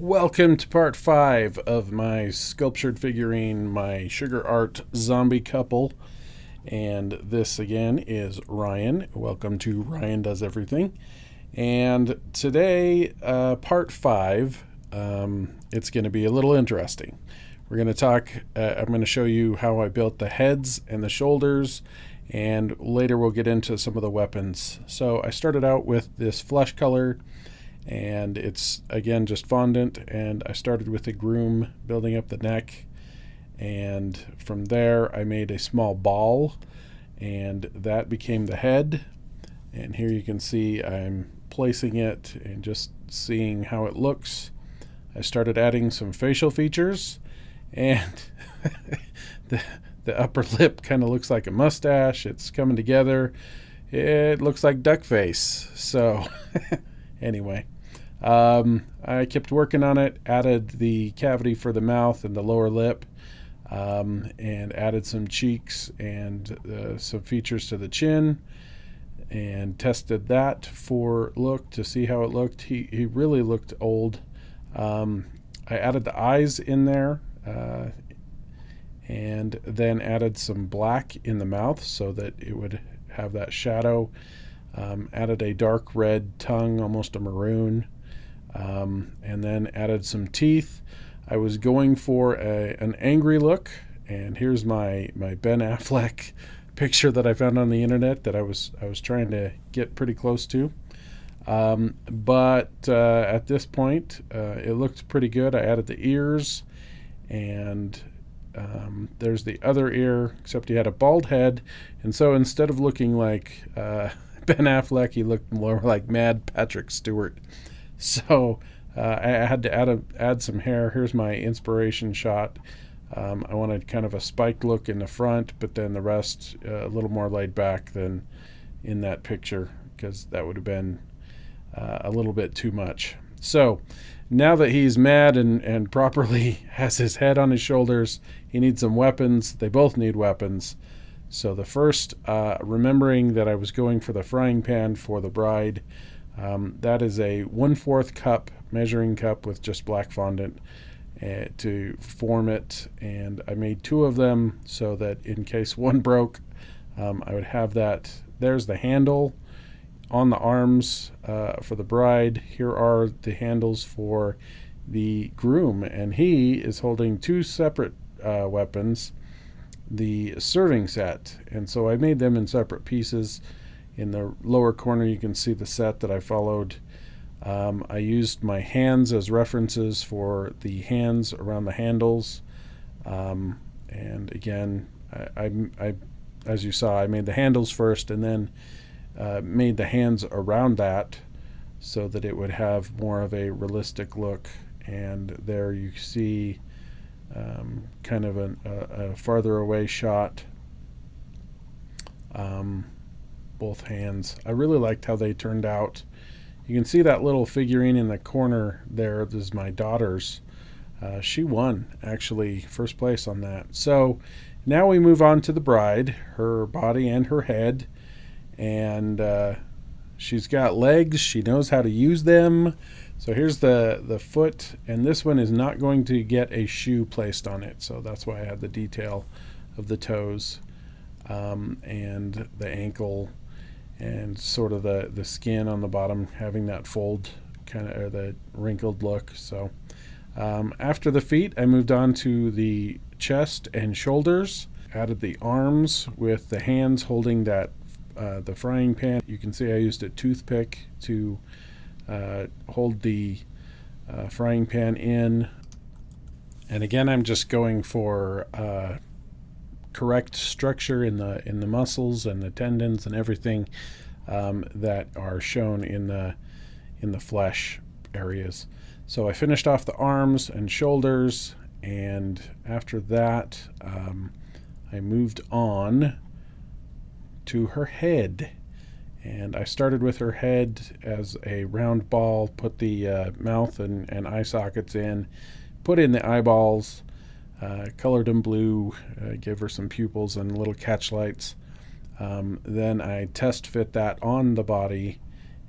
Welcome to part 5 of my sculptured figurine, my sugar art zombie couple. And this again is Ryan. Welcome to Ryan Does Everything. And today, part 5, it's going to be a little interesting. We're going to talk, I'm going to show you how I built the heads and the shoulders, and later we'll get into some of the weapons. So I started out with this flesh color, and it's again just fondant, and I started with the groom, building up the neck, and from there I made a small ball, and that became the head. And here you can see I'm placing it and just seeing how it looks. I started adding some facial features, and the upper lip kind of looks like a mustache. It's coming together. It looks like duck face. So anyway, I kept working on it, added the cavity for the mouth and the lower lip, and added some cheeks and some features to the chin, and tested that for look to see how it looked. He really looked old. I added the eyes in there, and then added some black in the mouth so that it would have that shadow. Added a dark red tongue, almost a maroon, and then added some teeth. I was going for an angry look, and here's my Ben Affleck picture that I found on the internet that I was trying to get pretty close to. But at this point, it looked pretty good. I added the ears, and there's the other ear, except he had a bald head, and so instead of looking like Ben Affleck, he looked more like Mad Patrick Stewart. So I had to add some hair. Here's my inspiration shot. I wanted kind of a spiked look in the front, but then the rest a little more laid back than in that picture, because that would have been a little bit too much. So now that he's mad and properly has his head on his shoulders, he needs some weapons. They both need weapons. So the first, remembering that I was going for the frying pan for the bride, that is a 1/4 cup measuring cup with just black fondant to form it, and I made 2 of them so that in case one broke, I would have that. There's the handle on the arms for the bride. Here are the handles for the groom, and he is holding 2 separate weapons, the serving set, and so I made them in separate pieces. In the lower corner you can see the set that I followed. I used my hands as references for the hands around the handles, and again I as you saw, I made the handles first, and then made the hands around that so that it would have more of a realistic look. And there you see kind of a farther away shot, both hands. I really liked how they turned out. You can see that little figurine in the corner there. This is my daughter's. She won, actually, first place on that. So now we move on to the bride, her body and her head. And she's got legs. She knows how to use them. So here's the foot, and this one is not going to get a shoe placed on it. So that's why I had the detail of the toes, and the ankle, and sort of the skin on the bottom having that fold kind of, or the wrinkled look. So after the feet, I moved on to the chest and shoulders. Added the arms with the hands holding that the frying pan. You can see I used a toothpick to hold the frying pan in. And again, I'm just going for correct structure in the muscles and the tendons and everything that are shown in the flesh areas. So I finished off the arms and shoulders, and after that I moved on to her head. And I started with her head as a round ball, put the mouth and eye sockets in, put in the eyeballs, colored them blue, gave her some pupils and little catch lights. Then I test fit that on the body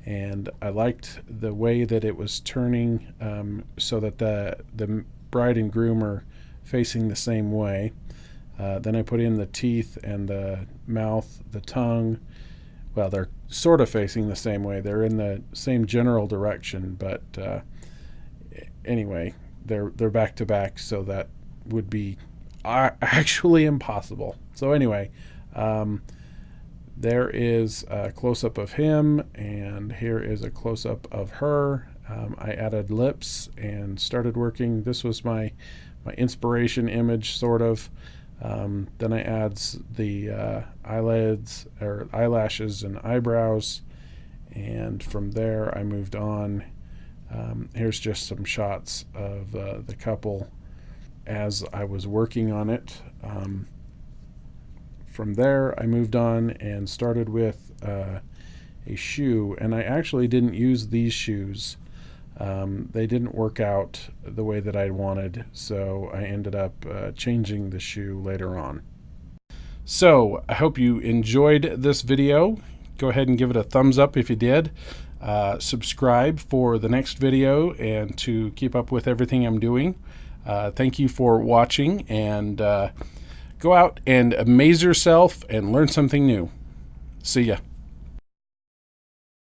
and I liked the way that it was turning, so that the bride and groom are facing the same way. Then I put in the teeth and the mouth, the tongue. Well, they're sort of facing the same way. They're in the same general direction, but anyway, they're back to back, so that would be actually impossible. So anyway, there is a close-up of him, and here is a close-up of her. I added lips and started working. This was my inspiration image, sort of. Then I adds the eyelids or eyelashes and eyebrows, and from there I moved on. Here's just some shots of the couple as I was working on it. From there I moved on and started with a shoe, and I actually didn't use these shoes. They didn't work out the way that I wanted, so I ended up changing the shoe later on. So I hope you enjoyed this video. Go ahead and give it a thumbs up if you did. Subscribe for the next video and to keep up with everything I'm doing. Thank you for watching, and go out and amaze yourself and learn something new. See ya.